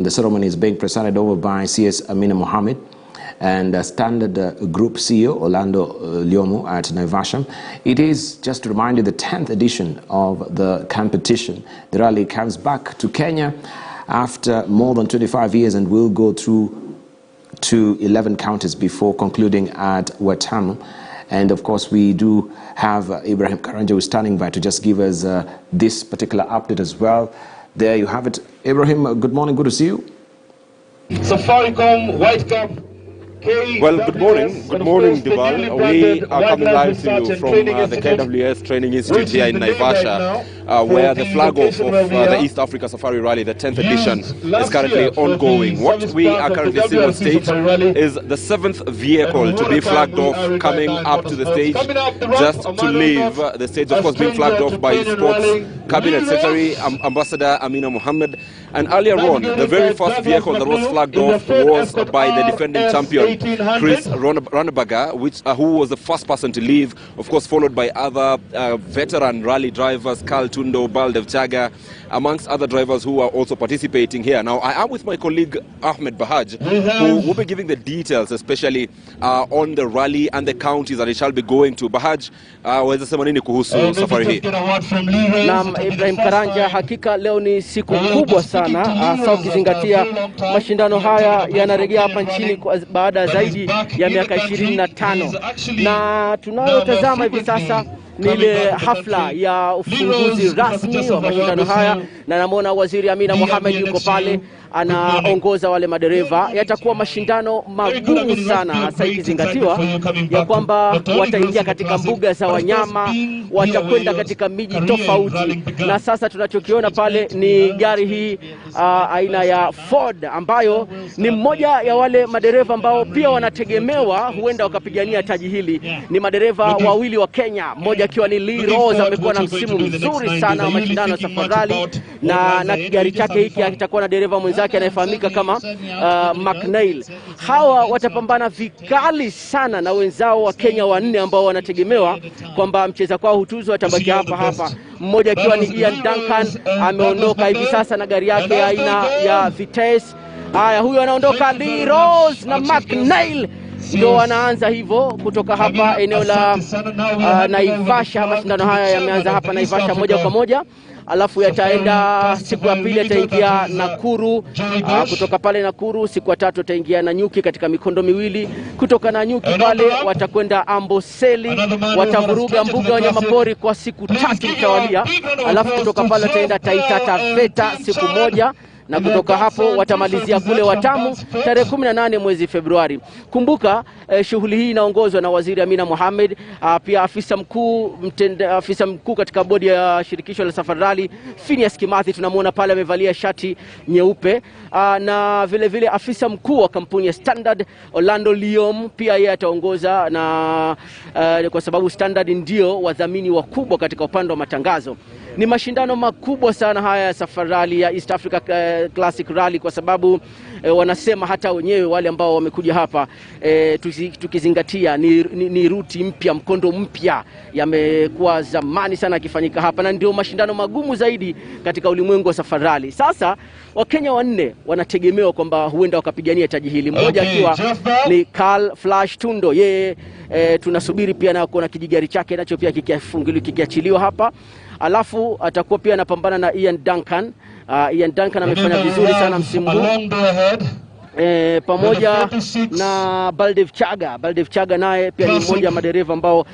The ceremony is being presided over by CS Amina Mohamed and Standard Group CEO Orlando Lyomu at Naivasha. It is, just to remind you, the 10th edition of the competition. The rally comes back to Kenya after more than 25 years and will go through to 11 counties before concluding at Watamu. And of course, we do have Ibrahim Karanja, who's standing by to just give us this particular update as well. There you have it. Ibrahim, good morning. Good to see you. Safaricom White Cup. Well, good morning. Good morning, Duval. We are coming live to you from the KWS Training Institute here in Naivasha, where the flag off of the East Africa Safari Rally, the 10th edition, is currently ongoing. What we are currently seeing on stage is the 7th vehicle to be flagged off, coming up to the stage, just to leave the stage, of course, being flagged off by Sports Cabinet Secretary Ambassador Amina Mohamed. And earlier on, the very first vehicle that was flagged off was by the defending champion, Chris Ronebaga, who was the first person to leave, of course, followed by other veteran rally drivers, Carl Tundo, Baldev Chaga, amongst other drivers who are also participating here. Now, I am with my colleague Ahmed Bahaj, who will be giving the details, especially on the rally and the counties that it shall be going to. Bahaj, waweza sema nini kuhusu safari hii? Naam, Ibrahim Karanja, hakika leo ni siku kubwa sana, hasa ukizingatia mashindano haya yanarejea hapa nchini baada zaidi ya miaka 25, na tunayotazama hivi sasa ni ile hafla ya ufunguzi rasmi wa mashindano haya, na namuona Waziri Amina Mohamed yuko pale anaongoza wale madereva. Yatakuwa mashindano magumu sana, hasa ikizingatiwa ya kwamba wataingia katika mbuga za wanyama, watakwenda katika miji tofauti. Na sasa tunachokiona pale ni gari hii aina ya Ford, ambayo ni mmoja ya wale madereva ambao pia wanategemewa huenda wakapigania taji hili. Ni madereva wawili wa Kenya, mmoja akiwa ni Lee Rose, amekuwa na msimu mzuri sana wa mashindano ya Safari Rally, na gari chake hiki kitakuwa na dereva mwenzake anayefahamika kama McNeil. Hawa watapambana vikali sana na wenzao wa Kenya wanne ambao wanategemewa kwamba mcheza kwao hutuzo atabaki hapa. Mmoja akiwa ni Ian Duncan, ameondoka hivi sasa na gari yake aina ya Vitesse. Haya, huyo anaondoka. Lee Rose na McNeil ndio wanaanza hivyo kutoka hapa eneo la Naivasha. Mashindano haya yameanza hapa Naivasha moja kwa moja, alafu yataenda siku ya pili yataingia Nakuru. Kutoka pale Nakuru siku ya tatu yataingia Nanyuki katika mikondo miwili. Kutoka Nanyuki pale watakwenda Amboseli, watavuruga mbuga ya wanyamapori kwa siku 3 mtawalia. Alafu kutoka pale wataenda Taita Taveta siku moja, na kutoka hapo watamalizia kule Watamu tarehe 18 mwezi Februari. Kumbuka shughuli hii inaongozwa na Waziri Amina Mohamed, pia afisa mkuu katika bodi ya shirikisho la Safari Rally Phineas Kimathi, tunamuona pale amevalia shati nyeupe, na vile vile afisa mkuu wa kampuni ya Standard Orlando Lyomu, pia yeye ataongoza, na kwa sababu Standard ndio wadhamini wakubwa katika upande wa matangazo. Ni mashindano makubwa sana haya ya Safari Rally ya East Africa Classic Rally, kwa sababu wanasema hata wenyewe wale ambao wamekuja hapa, tukizingatia ni ruti mpya, mkondo mpya, yamekuwa zamani sana yakifanyika hapa, na ndio mashindano magumu zaidi katika ulimwengu wa Safari Rally. Sasa Wakenya wanne wanategemewa kwamba huenda wakapigania taji hili, mmoja akiwa ni Carl Flash Tundo. Yeye tunasubiri pia na kuona kijigari chake nacho pia kikiachiliwa hapa. Alafu atakuwa pia anapambana na Ian Duncan. Ian Duncan amefanya vizuri sana msimu huu, pamoja na Baldev Chaga. Baldev Chaga naye pia ni mmoja wa madereva ambao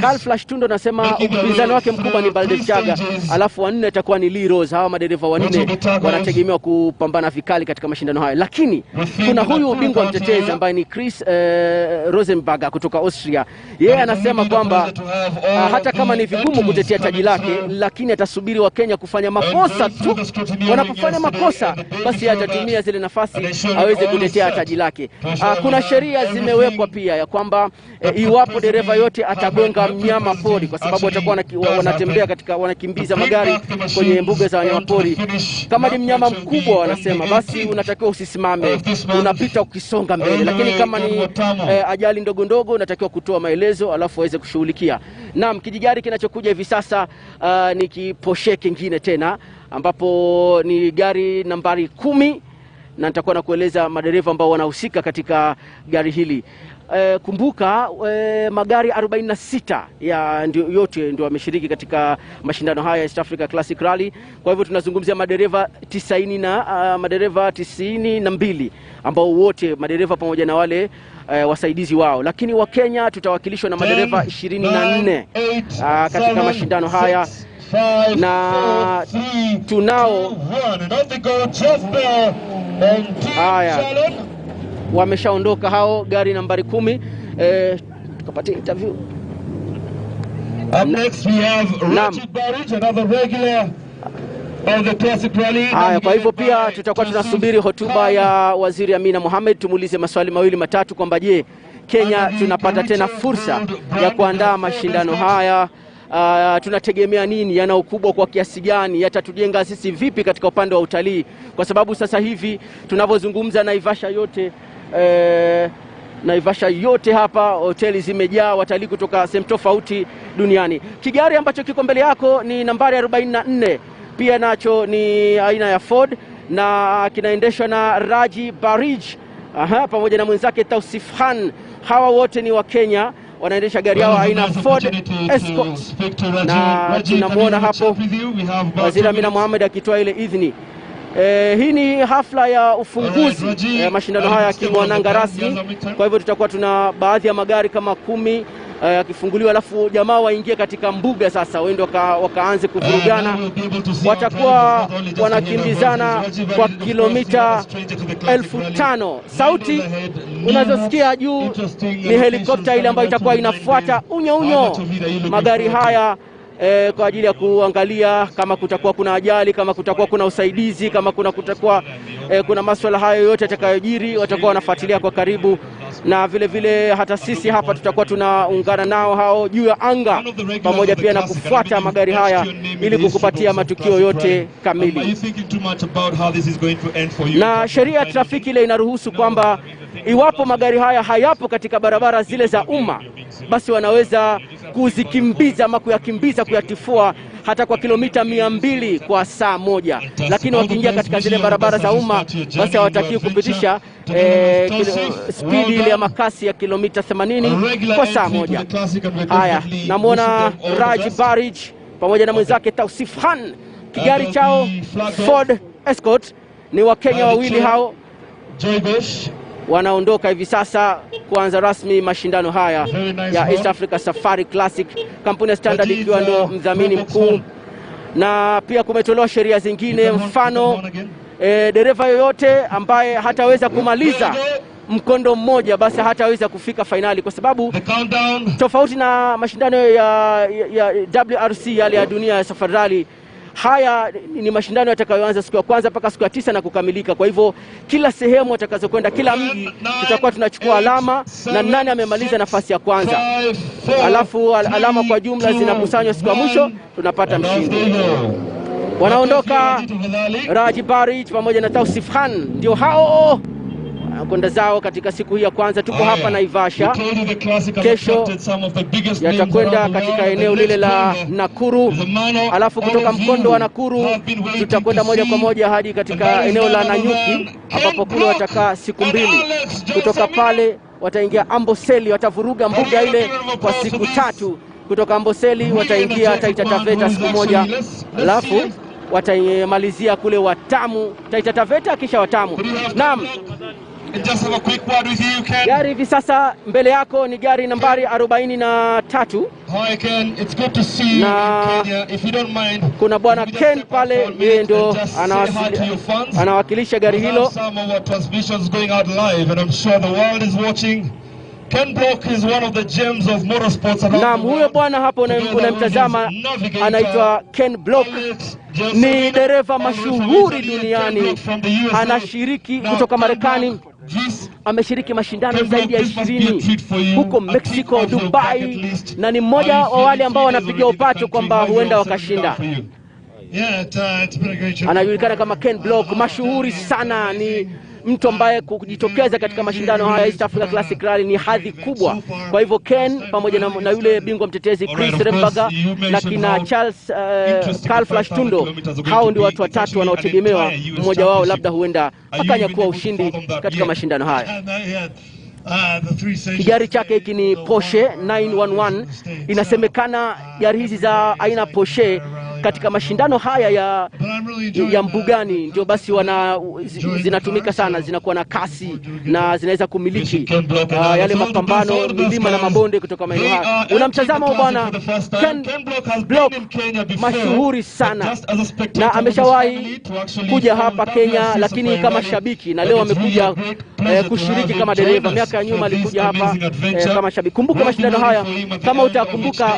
Carl Flash Tundo nasema upinzani wake mkubwa ni Baldev Chaga. Alafu wanne atakuwa ni Lee Rose. Hawa madereva wanne wanategemewa kupambana vikali katika mashindano haya. Lakini kuna huyu bingwa mtetezi ambaye ni Chris Rosenberger kutoka Austria. Yeye anasema kwamba hata kama ni vigumu kutetea taji lake, lakini atasubiri wa Kenya kufanya makosa tu. Wanapofanya makosa, basi atatumia zile nafasi aweze kutetea taji lake. Kuna sheria zimewekwa pia ya kwamba iwapo dereva yote atagonga mnyama pori, kwa sababu watakuwa wanatembea katika, wanakimbiza magari kwenye mbuga za wanyamapori, kama ni mnyama mkubwa wanasema basi unatakiwa usisimame, unapita ukisonga mbele. Lakini kama ni ajali ndogo ndogo unatakiwa kutoa maelezo alafu waweze kushughulikia. Naam, kijigari kinachokuja hivi sasa ni kiposhe kingine tena, ambapo ni gari nambari 10 na nitakuwa na kueleza madereva ambao wanahusika katika gari hili. Kumbuka magari 46 yote ndio wameshiriki katika mashindano haya ya East Africa Classic Rally. Kwa hivyo tunazungumzia madereva 92 ambao wote madereva pamoja na wale wasaidizi wao, lakini wa Kenya tutawakilishwa na madereva 24 katika mashindano haya, na tunao haya wameshaondoka hao, gari nambari 10. Tukapatia interview. Up next we have Richard Barrage, another regular of the Classic Rally. Haya, kwa hivyo pia tutakuwa tunasubiri hotuba ya Waziri Amina Mohamed, tumuulize maswali mawili matatu kwamba je, Kenya tunapata tena fursa ya kuandaa mashindano haya? Tunategemea nini, yana ukubwa kwa kiasi gani, yatatujenga sisi vipi katika upande wa utalii, kwa sababu sasa hivi tunavyozungumza Naivasha yote hapa hoteli zimejaa watalii kutoka sehemu tofauti duniani. Kigari ambacho kiko mbele yako ni nambari 44, pia nacho ni aina ya Ford na kinaendeshwa na Raji Barrage pamoja na mwenzake Tausif Khan. Hawa wote ni wa Kenya, wanaendesha gari yao aina Ford Escort, na tunamuona hapo Waziri Amina Mohamed akitoa ile idhini. Hii ni hafla ya ufunguzi ya mashindano haya yakimwananga rasmi. Kwa hivyo tutakuwa tuna baadhi ya magari kama 10 yakifunguliwa, alafu jamaa waingie katika mbuga sasa, waende wakaanze kuvurugana. Watakuwa wanakimbizana kwa kilomita 1500. Sauti unazosikia juu ni helikopta ile ambayo itakuwa inafuata unyo magari haya kwa ajili ya kuangalia kama kutakuwa kuna ajali, kama kutakuwa kuna usaidizi, kama kutakuwa kuna masuala hayo yote yatakayojiri, watakuwa wanafuatilia kwa karibu. Na vile vile hata sisi hapa tutakuwa tunaungana nao hao juu ya anga, pamoja pia na kufuata magari haya ili kukupatia matukio yote kamili. Na sheria ya trafiki ile inaruhusu kwamba iwapo magari haya hayapo katika barabara zile za umma, basi wanaweza kuzikimbiza ama kuyatifua hata kwa kilomita 200 kwa saa moja. Lakini wakiingia katika zile barabara za umma, basi hawatakiwi kupitisha speed ile ya makasi ya kilomita 80 kwa saa moja. Haya, namuona Raji Barrage pamoja na mwenzake Tausif Khan, kigari chao Ford Escort. Ni wa Kenya wawili hao, wanaondoka hivi sasa kuanza rasmi mashindano haya ya East Africa Safari Classic, kampuni ya Standard ikiwa ndo mdhamini mkuu. Na pia kumetolewa sheria zingine, mfano dereva yoyote ambaye hataweza kumaliza mkondo mmoja basi hataweza kufika finali, kwa sababu tofauti na mashindano ya WRC yale ya dunia ya Safari Rally, haya ni mashindano yatakayoanza siku ya kwanza mpaka siku ya 9 na kukamilika. Kwa hivyo kila sehemu atakazokwenda, kila mji, tutakuwa tunachukua alama na nani amemaliza nafasi ya kwanza, alafu alama kwa jumla zinakusanywa siku ya mwisho, tunapata mshindi. Wanaondoka Raji Barrage pamoja na Tausif Khan, ndio hao kwenda zao katika siku hii ya kwanza. Tuko hapa Naivasha, kesho yatakwenda katika eneo lile la Nakuru, alafu kutoka mkondo wa Nakuru tutakwenda moja kwa moja hadi katika eneo la Nanyuki, ambapo kule watakaa siku 2. Kutoka pale wataingia Amboseli, watavuruga mbuga ile kwa siku 3. Kutoka Amboseli wataingia Taita Taveta siku 1, alafu watamalizia kule Watamu, Taita Taveta kisha Watamu. Naam, gari hivi sasa mbele yako ni gari nambari 43. Na kuna bwana Ken pale, yeye ndo anawakilisha gari hilo. Ken Block is one of the gems of motorsports around the world. Huyo bwana hapo unamtazama anaitwa Ken Block, ni dereva mashuhuri duniani, anashiriki kutoka Marekani. Ameshiriki mashindano zaidi ya 20 huko Mexico, Dubai, na ni mmoja wa wale ambao wanapiga upato kwamba huenda wakashinda. anajulikana kama Ken Block, mashuhuri sana, ni mtu ambaye kujitokeza katika mashindano haya East Africa Classic Rally ni hadhi kubwa. Kwa hivyo Ken pamoja na yule bingwa mtetezi Chris Rembaga na kina Charles Carl Flash Tundo, hao ndio watu watatu wanaotegemewa, mmoja wao labda huenda akanyakua ushindi katika mashindano haya. Gari chake hiki ni Porsche 911. Inasemekana gari hizi za aina Porsche katika mashindano haya ya mbugani ndio basi zinatumika sana, zinakuwa na kasi na zinaweza kumiliki yale mapambano milima na mabonde kutoka maeneo haya. Unamtazama bwana Ken Block, mashuhuri sana, na ameshawahi kuja hapa Kenya lakini kama shabiki, na leo amekuja kushiriki kama dereva. Miaka ya nyuma alikuja hapa kama shabiki. Kumbuka mashindano haya, kama utakumbuka,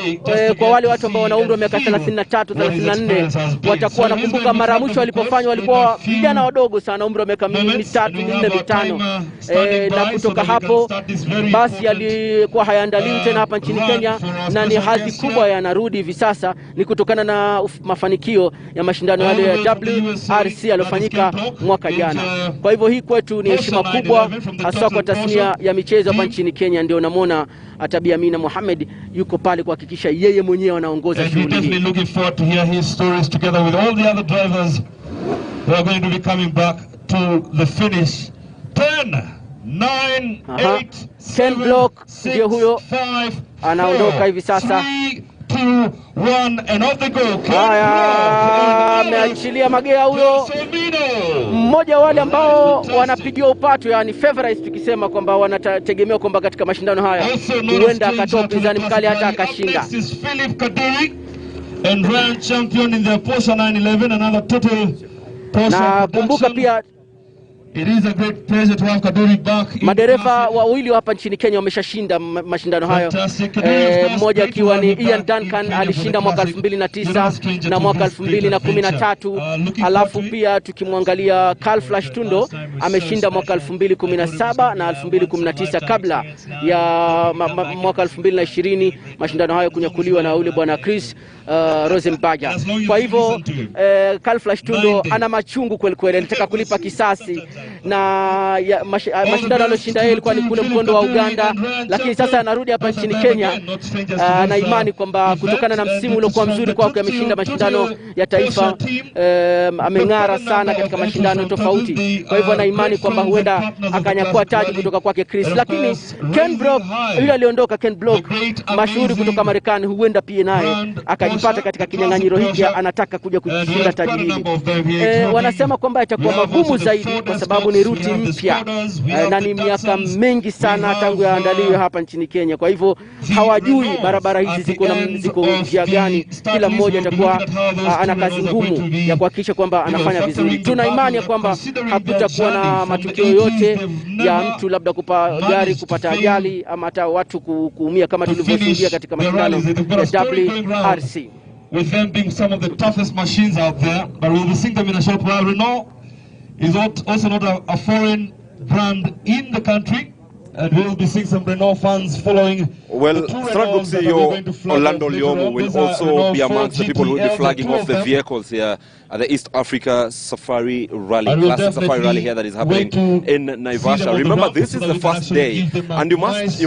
kwa wale watu ambao wana umri wa miaka 33 34 watakuwa nakumbuka mara mwisho walipofanywa walikuwa vijana wadogo sana, umri wa miaka 3, 4, 5. Na kutoka hapo basi alikuwa hayaandaliwi tena hapa nchini Kenya, na ni hadhi kubwa yanarudi hivi sasa, ni kutokana na mafanikio ya mashindano yale ya WRC yaliyofanyika mwaka jana. Kwa hivyo hii kwetu ni heshima kubwa, hasa kwa tasnia ya michezo hapa nchini Kenya. Ndio namuona Atabi Amina Mohamed yuko pale kuhakikisha yeye mwenyewe anaongoza shughuli hii. Looking forward to hear his stories together with all the other drivers who are going to be coming back to the finish. 10, 9, 8, Ken Block ndio huyo anaondoka hivi sasa. 3, 2, 1 and off they go. Ameachilia magea huyo, mmoja wale ambao wanapigiwa upato, yani favorites, tukisema kwamba wanategemea kwamba katika mashindano haya huenda akatoa upinzani mkali hata akashinda. And grand champion in the Porsche 911, another total Porsche. Na kumbuka pia it is a great pleasure to have Kaduri back. Madereva wawili hapa nchini Kenya wameshashinda mashindano hayo. Mmoja akiwa ni Ian Duncan, alishinda mwaka 2009 na mwaka 2013. Alafu pia tukimwangalia Carl Flash Tundo ameshinda mwaka 2017 na 2019 kabla ya mwaka 2020 mashindano hayo kunyakuliwa na yule bwana Chris Rosenberger. Kwa hivyo Carl Flash Tundo ana machungu kweli kweli, anataka kulipa kisasi, na mashindano aliyoshinda yeye ilikuwa ni kule mkondo wa Uganda, lakini sasa anarudi hapa nchini Kenya. Na imani kwamba kutokana na msimu uliokuwa mzuri kwake ameshinda mashindano ya taifa, ameng'ara sana katika mashindano tofauti. Kwa hivyo ana imani kwamba huenda akanyakua taji kutoka kwake Chris. Lakini Ken Block yule aliondoka, Ken Block mashuhuri kutoka Marekani, huenda pia naye akajipata katika kinyang'anyiro hiki, anataka kuja kushinda taji hili. Wanasema kwamba itakuwa magumu zaidi kwa sababu ni ruti mpya, na ni miaka mengi sana tangu yaandaliwe hapa nchini Kenya. Kwa hivyo hawajui barabara hizi ziko njia gani. Kila mmoja atakuwa ana kazi ngumu ya kuhakikisha kwamba anafanya vizuri. Tuna imani ya kwamba hakutakuwa na matukio yote ya mtu labda gari kupata ajali ama hata watu kuumia kama tulivyoshuhudia katika mashindano ya WRC. With them being some of the toughest machines out there, but we'll be seeing them in a short while. Renault is also not a foreign brand in the country, and we'll be seeing some Renault fans following. Well, Strand Group CEO Orlando Lyomo will also be amongst the people who will be flagging off the vehicles here at the East Africa Safari Rally, Classic Safari Rally here that is happening in Naivasha. Remember, this is the first day, and you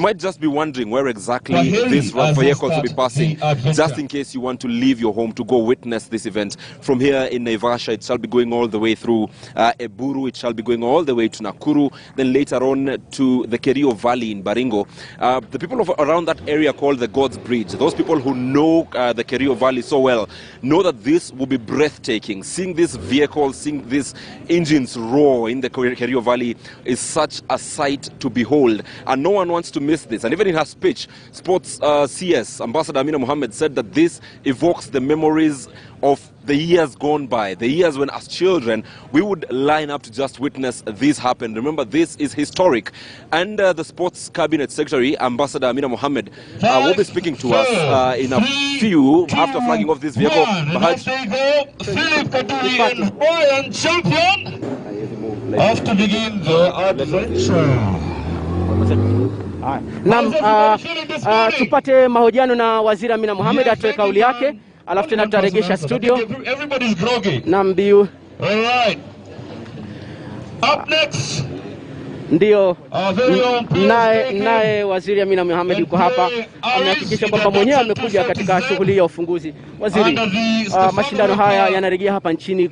might just be wondering where exactly these vehicles will be passing, just in case you want to leave your home to go witness this event. From here in Naivasha, it shall be going all the way through Eburu, it shall be going all the way to Nakuru, then later on to the Kerio Valley in Baringo. The people around that area called the God's Bridge, those people who know the Kerio Valley so well, know that this will be breathtaking. Seeing these vehicles, seeing these engines roar in the Kerio Valley is such a sight to behold, and no one wants to miss this. And even in her speech, Sports CS Ambassador Amina Mohamed said that this evokes the memories of the years gone by, the years when as children we would line up to just witness this happen. Remember, this is historic. And the Sports Cabinet Secretary, Ambassador Amina Mohamed, will be speaking to us in a few after flagging off this vehicle. Philip Kaduri, Royal champion, after begin the adventure. Tupate mahojiano na Waziri Amina Mohamed atoe kauli yake alafu tena tutaregesha studio. Everybody's groggy. Na mbiu. All right. Up next. Ndio naye Waziri Amina Mohamed yuko hapa, amehakikisha kwamba mwenyewe amekuja katika shughuli ya ufunguzi. Waziri, mashindano haya yanarejea hapa nchini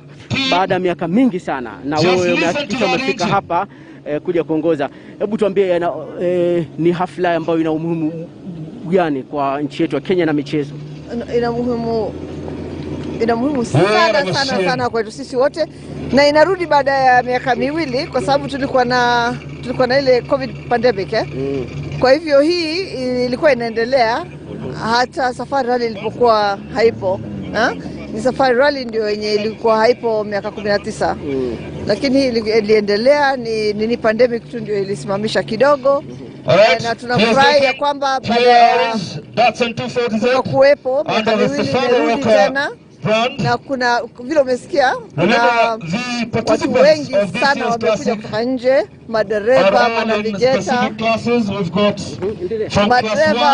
baada ya miaka mingi sana, na wewe umehakikisha umefika hapa kuja kuongoza. Hebu tuambie ni hafla ambayo ina umuhimu gani kwa nchi yetu ya Kenya na michezo? Ina muhimu sana kwetu sisi wote, na inarudi baada ya miaka miwili kwa sababu tulikuwa na ile COVID pandemic Kwa hivyo hii ilikuwa inaendelea hata Safari Rally ilipokuwa haipo. Ni Safari Rally ndio yenye ilikuwa haipo miaka 19. Lakini hii iliendelea, ni pandemic tu ndio ilisimamisha kidogo. Na tunafurahi ya kwamba baada ya kuwepo miaka miwili imerudi tena. Na kuna vile umesikia kuna watu wengi sana wamekuja kutoka nje, madereva,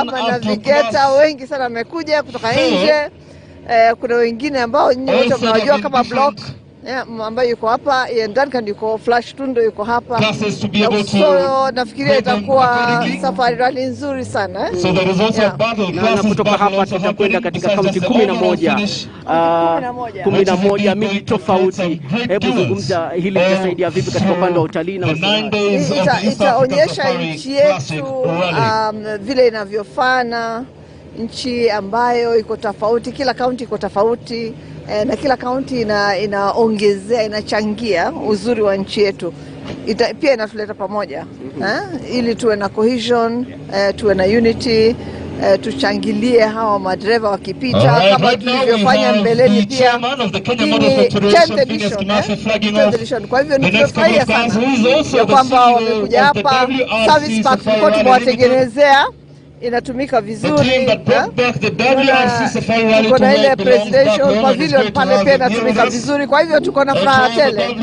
manavigeta wengi sana wamekuja kutoka nje. Kuna wengine ambao nyinyi wote mnawajua kama Block ambayo yuko hapa, Duncan yuko, Flash Tundo yuko hapa. So nafikiria itakuwa Safari Rally nzuri sana. Na kutoka hapa tutakwenda katika kaunti 11 miji tofauti. Hebu zungumza hili litasaidia vipi katika upande wa utalii na itaonyesha nchi yetu vile inavyofana, nchi ambayo iko tofauti, kila kaunti iko tofauti. Na kila kaunti inaongezea, inachangia uzuri wa nchi yetu. Pia inatuleta pamoja ili tuwe na cohesion, tuwe na unity, tuchangilie hawa madereva wakipita kama tulivyofanya mbeleni pia. 10th edition. Kwa hivyo nimefurahia sana ya kwamba wamekuja hapa. Service park tulikuwa tumewatengenezea, inatumika vizuri. Kuna ile presidential pavilion pale pia inatumika vizuri. Kwa hivyo tuko na furaha tele.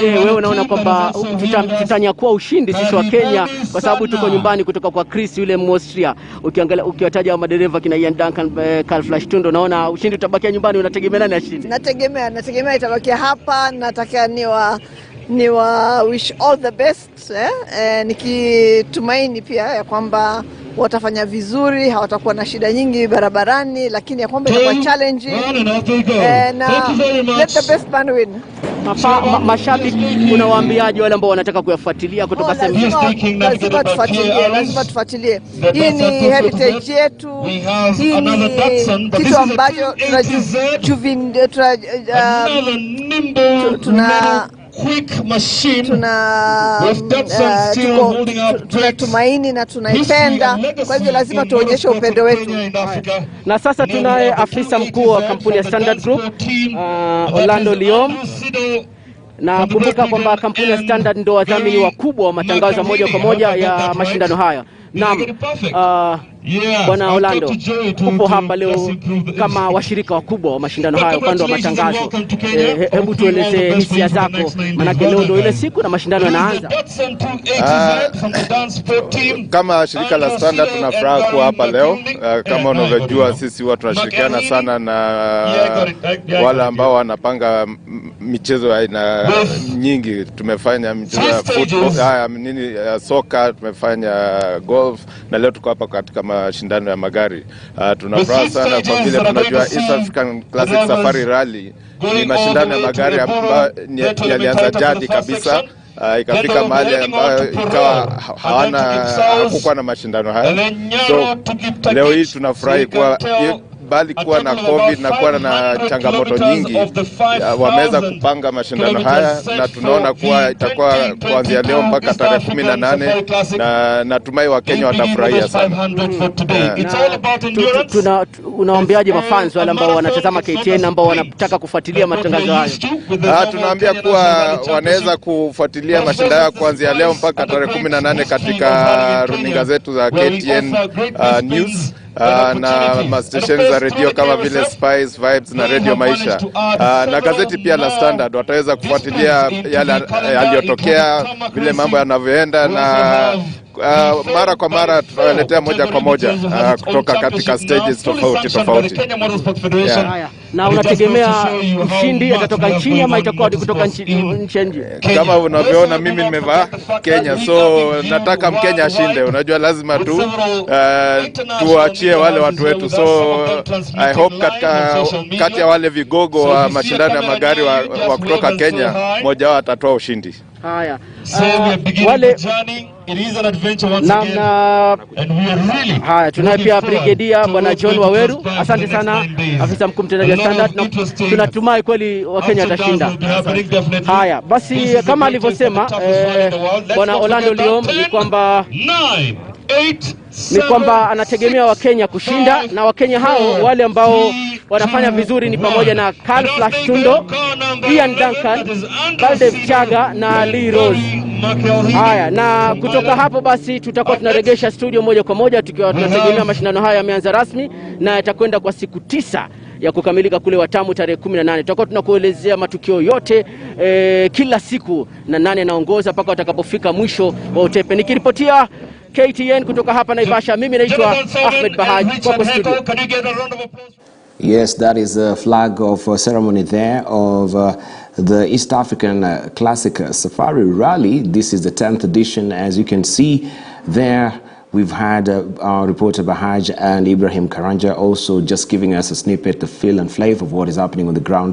Wewe unaona kwamba tutanyakua ushindi sisi wa Kenya kwa sababu tuko nyumbani kutoka kwa Chris yule Austria. Ukiangalia ukiwataja madereva kina Ian Duncan, Carl Flash Tundo, naona ushindi utabakia nyumbani. Unategemea nani ashinde? Nategemea itabakia hapa. Nataka ni wa wish all the best. Nikitumaini pia ya kwamba watafanya vizuri, hawatakuwa na shida nyingi barabarani, lakini ya kwamba itakuwa challenge. Na let the best man win. Mashabiki unawaambiaje wale ambao wanataka kuyafuatilia kutoka sehemu? Lazima tufuatilie. Hii ni heritage yetu. Hii ni kitu ambacho tuna quick machine, tunatumaini na tunaipenda. Kwa hivyo lazima tuonyeshe upendo wetu. Na sasa tunaye afisa mkuu wa kampuni ya Standard Group, Orlando Liom. Na kumbuka kwamba kampuni ya Standard ndio wadhamini wakubwa wa matangazo moja kwa moja ya mashindano haya. Naam, Bwana Orlando, upo hapa leo kama washirika wakubwa wa mashindano haya upande wa matangazo. Hebu tueleze hisia zako, manake leo ndio ile siku na mashindano yanaanza. Kama shirika la Standard tunafuraha kuwa hapa leo. Kama unavyojua sisi watu tunashirikiana sana na wale ambao wanapanga michezo aina nyingi. Tumefanya michezo ya football, soka, tumefanya golf, na leo tuko hapa katika mashindano ya magari. Tunafuraha sana kwa vile tunajua East African Classic Safari Rally ni mashindano ya magari ambayo yalianza jadi kabisa. Ikafika mahali ambayo ikawa hakukuwa na mashindano haya. So leo hii tunafurahi kuwa bali kuwa na COVID na kuwa na changamoto nyingi, wameweza kupanga mashindano haya, na tunaona kuwa itakuwa kuanzia leo mpaka tarehe 18, na natumai Wakenya watafurahia sana. Unawaambiaje mafans wale ambao wanatazama KTN ambao wanataka kufuatilia matangazo haya? Tunaambia kuwa wanaweza kufuatilia mashindano kuanzia leo mpaka tarehe 18 katika runinga zetu za KTN News na station za radio kama vile Spice, Vibes na Radio Maisha. Na gazeti pia la Standard wataweza kufuatilia yale yaliyotokea, vile mambo yanavyoenda, na mara kwa mara tunaletea moja kwa moja kutoka katika stages tofauti. Haya, na unategemea mshindi atatoka nchini ama itakuwa kutoka nje? Kama unavyoona mimi nimevaa Kenya, so nataka Mkenya ashinde. Unajua lazima tuachie wale watu wetu, so I hope kati ya wale vigogo wa mashindano ya magari wa kutoka Kenya, mmoja wao atatoa ushindi. Haya, wale haya, tunaye pia Brigedia Bwana John Waweru. Asante sana afisa mkuu mtendaji wa Standard, na tunatumai kweli Wakenya atashinda. Haya basi, kama alivyosema Bwana Orlando Liom ni kwamba anategemea Wakenya kushinda, na Wakenya hao wale ambao wanafanya vizuri ni pamoja na Carl Flash Tundo, Ian Duncan, Baldev Chaga na Lee Rose. Haya, na kutoka hapo basi tutakuwa tunaregesha studio moja kwa moja, tukiwa tunategemea mashindano haya yameanza rasmi na yatakwenda kwa siku 9 ya kukamilika kule Watamu tarehe 18. Tutakuwa tunakuelezea matukio yote kila siku na nani anaongoza mpaka watakapofika mwisho wa utepe. Nikiripotia KTN kutoka hapa Naivasha, mimi naitwa Ahmed Bahaj kwa studio. Yes, that is a flag of ceremony there of the East African Classic Safari Rally. This is the 10th edition. As you can see there, we've had our reporter Bahaj and Ibrahim Karanja also just giving us a snippet, the feel and flavor of what is happening on the ground.